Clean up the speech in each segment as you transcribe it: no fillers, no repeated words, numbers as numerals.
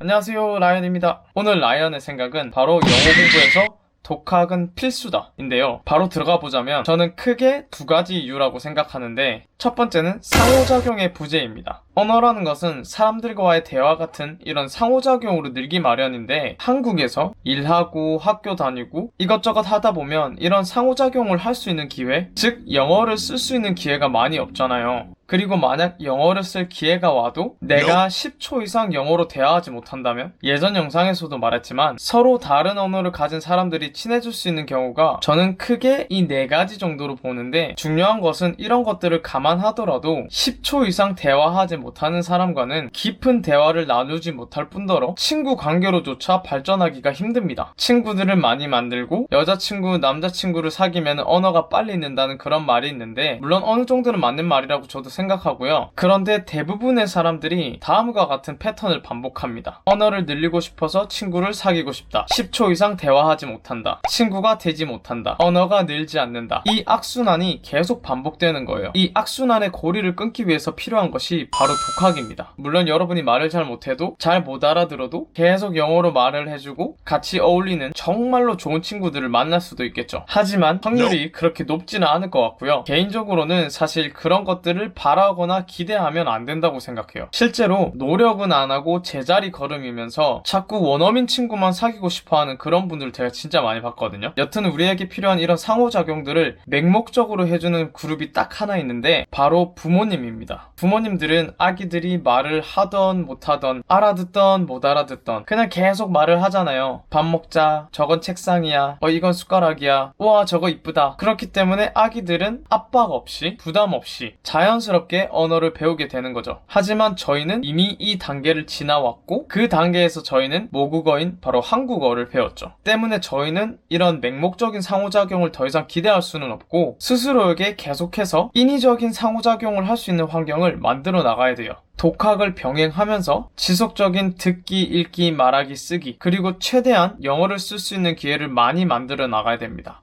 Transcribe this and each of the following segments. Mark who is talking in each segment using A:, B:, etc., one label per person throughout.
A: 안녕하세요, 라이언입니다. 오늘 라이언의 생각은 바로 영어 공부에서 독학은 필수다 인데요. 바로 들어가 보자면 저는 크게 두 가지 이유라고 생각하는데, 첫 번째는 상호작용의 부재입니다. 언어라는 것은 사람들과의 대화 같은 이런 상호작용으로 늘기 마련인데, 한국에서 일하고 학교 다니고 이것저것 하다 보면 이런 상호작용을 할 수 있는 기회, 즉 영어를 쓸 수 있는 기회가 많이 없잖아요. 그리고 만약 영어를 쓸 기회가 와도 내가 10초 이상 영어로 대화하지 못한다면, 예전 영상에서도 말했지만 서로 다른 언어를 가진 사람들이 친해질 수 있는 경우가 저는 크게 이 네 가지 정도로 보는데, 중요한 것은 이런 것들을 감안하더라도 10초 이상 대화하지 못하는 사람과는 깊은 대화를 나누지 못할 뿐더러 친구 관계로조차 발전하기가 힘듭니다. 친구들을 많이 만들고 여자친구, 남자친구를 사귀면 언어가 빨리 는다는 그런 말이 있는데, 물론 어느 정도는 맞는 말이라고 저도 생각하고요. 그런데 대부분의 사람들이 다음과 같은 패턴을 반복합니다. 언어를 늘리고 싶어서 친구를 사귀고 싶다. 10초 이상 대화하지 못한다. 친구가 되지 못한다. 언어가 늘지 않는다. 이 악순환이 계속 반복되는 거예요. 이 악순환의 고리를 끊기 위해서 필요한 것이 바로 독학입니다. 물론 여러분이 말을 잘 못해도, 잘 못 알아들어도 계속 영어로 말을 해주고 같이 어울리는 정말로 좋은 친구들을 만날 수도 있겠죠. 하지만 확률이 그렇게 높지는 않을 것 같고요. 개인적으로는 사실 그런 것들을 바라거나 기대하면 안 된다고 생각해요. 실제로 노력은 안 하고 제자리 걸음이면서 자꾸 원어민 친구만 사귀고 싶어하는 그런 분들 제가 진짜 많이 봤거든요. 여튼 우리에게 필요한 이런 상호작용들을 맹목적으로 해주는 그룹이 딱 하나 있는데, 바로 부모님입니다. 부모님들은 아기들이 말을 하던 못하던, 알아듣던 못 알아듣던 그냥 계속 말을 하잖아요. 밥 먹자, 저건 책상이야, 이건 숟가락이야, 우와 저거 이쁘다. 그렇기 때문에 아기들은 압박 없이 부담 없이 자연스럽게 언어를 배우게 되는 거죠. 하지만 저희는 이미 이 단계를 지나왔고, 그 단계에서 저희는 모국어인 바로 한국어를 배웠죠. 때문에 저희는 이런 맹목적인 상호작용을 더 이상 기대할 수는 없고, 스스로에게 계속해서 인위적인 상호작용을 할 수 있는 환경을 만들어 나가야 돼요. 독학을 병행하면서 지속적인 듣기, 읽기, 말하기, 쓰기, 그리고 최대한 영어를 쓸 수 있는 기회를 많이 만들어 나가야 됩니다.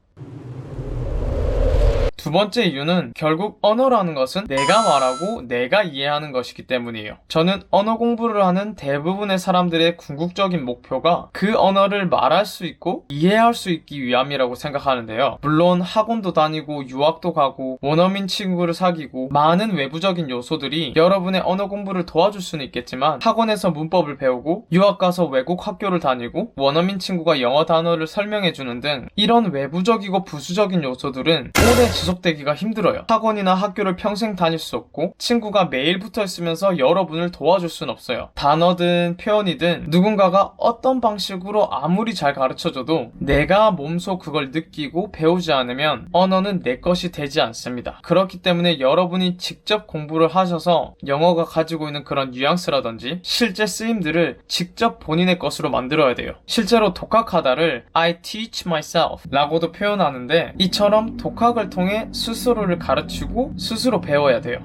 A: 두 번째 이유는 결국 언어라는 것은 내가 말하고 내가 이해하는 것이기 때문이에요. 저는 언어 공부를 하는 대부분의 사람들의 궁극적인 목표가 그 언어를 말할 수 있고 이해할 수 있기 위함이라고 생각하는데요. 물론 학원도 다니고 유학도 가고 원어민 친구를 사귀고 많은 외부적인 요소들이 여러분의 언어 공부를 도와줄 수는 있겠지만, 학원에서 문법을 배우고 유학 가서 외국 학교를 다니고 원어민 친구가 영어 단어를 설명해주는 등 이런 외부적이고 부수적인 요소들은 오래 지속되기가 힘들어요. 학원이나 학교를 평생 다닐 수 없고 친구가 매일 붙어 있으면서 여러분을 도와줄 순 없어요. 단어든 표현이든 누군가가 어떤 방식으로 아무리 잘 가르쳐줘도 내가 몸소 그걸 느끼고 배우지 않으면 언어는 내 것이 되지 않습니다. 그렇기 때문에 여러분이 직접 공부를 하셔서 영어가 가지고 있는 그런 뉘앙스라든지 실제 쓰임들을 직접 본인의 것으로 만들어야 돼요. 실제로 독학하다를 I teach myself 라고도 표현하는데, 이처럼 독학을 통해 스스로를 가르치고 스스로 배워야 돼요.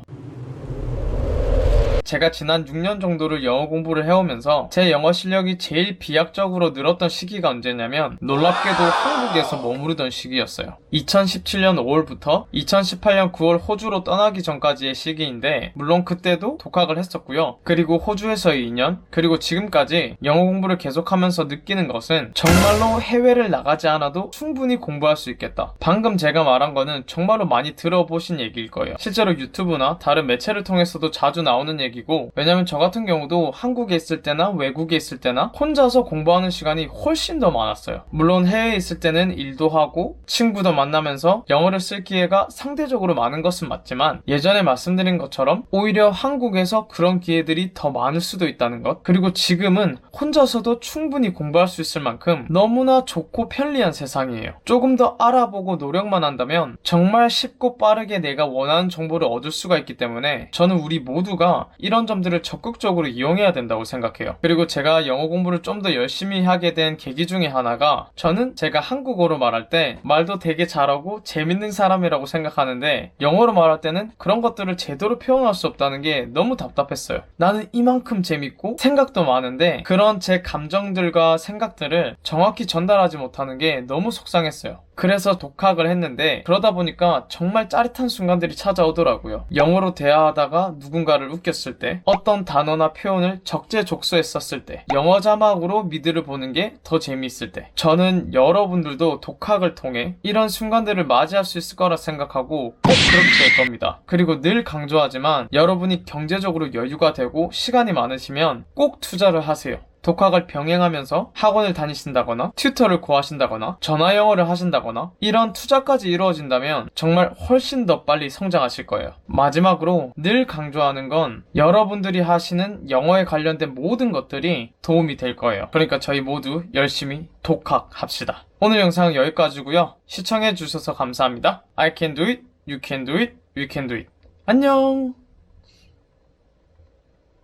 A: 제가 지난 6년 정도를 영어 공부를 해오면서 제 영어 실력이 제일 비약적으로 늘었던 시기가 언제냐면, 놀랍게도 한국에서 머무르던 시기였어요. 2017년 5월부터 2018년 9월 호주로 떠나기 전까지의 시기인데, 물론 그때도 독학을 했었고요. 그리고 호주에서의 2년, 그리고 지금까지 영어 공부를 계속하면서 느끼는 것은 정말로 해외를 나가지 않아도 충분히 공부할 수 있겠다. 방금 제가 말한 거는 정말로 많이 들어보신 얘기일 거예요. 실제로 유튜브나 다른 매체를 통해서도 자주 나오는 얘기고, 왜냐면 저 같은 경우도 한국에 있을 때나 외국에 있을 때나 혼자서 공부하는 시간이 훨씬 더 많았어요. 물론 해외에 있을 때는 일도 하고 친구도 만나면서 영어를 쓸 기회가 상대적으로 많은 것은 맞지만, 예전에 말씀드린 것처럼 오히려 한국에서 그런 기회들이 더 많을 수도 있다는 것, 그리고 지금은 혼자서도 충분히 공부할 수 있을 만큼 너무나 좋고 편리한 세상이에요. 조금 더 알아보고 노력만 한다면 정말 쉽고 빠르게 내가 원하는 정보를 얻을 수가 있기 때문에, 저는 우리 모두가 이런 점들을 적극적으로 이용해야 된다고 생각해요. 그리고 제가 영어 공부를 좀 더 열심히 하게 된 계기 중에 하나가, 저는 제가 한국어로 말할 때 말도 되게 잘하고 재밌는 사람이라고 생각하는데, 영어로 말할 때는 그런 것들을 제대로 표현할 수 없다는 게 너무 답답했어요. 나는 이만큼 재밌고 생각도 많은데 그런 제 감정들과 생각들을 정확히 전달하지 못하는 게 너무 속상했어요. 그래서 독학을 했는데 그러다 보니까 정말 짜릿한 순간들이 찾아오더라고요. 영어로 대화하다가 누군가를 웃겼을 때, 어떤 단어나 표현을 적재적소했었을 때, 영어 자막으로 미드를 보는 게 더 재미있을 때, 저는 여러분들도 독학을 통해 이런 순간들을 맞이할 수 있을 거라 생각하고 꼭 그렇게 될 겁니다. 그리고 늘 강조하지만 여러분이 경제적으로 여유가 되고 시간이 많으시면 꼭 투자를 하세요. 독학을 병행하면서 학원을 다니신다거나 튜터를 구하신다거나 전화 영어를 하신다거나 이런 투자까지 이루어진다면 정말 훨씬 더 빨리 성장하실 거예요. 마지막으로 늘 강조하는 건 여러분들이 하시는 영어에 관련된 모든 것들이 도움이 될 거예요. 그러니까 저희 모두 열심히 독학합시다. 오늘 영상은 여기까지고요. 시청해주셔서 감사합니다. I can do it, you can do it, we can do it. 안녕!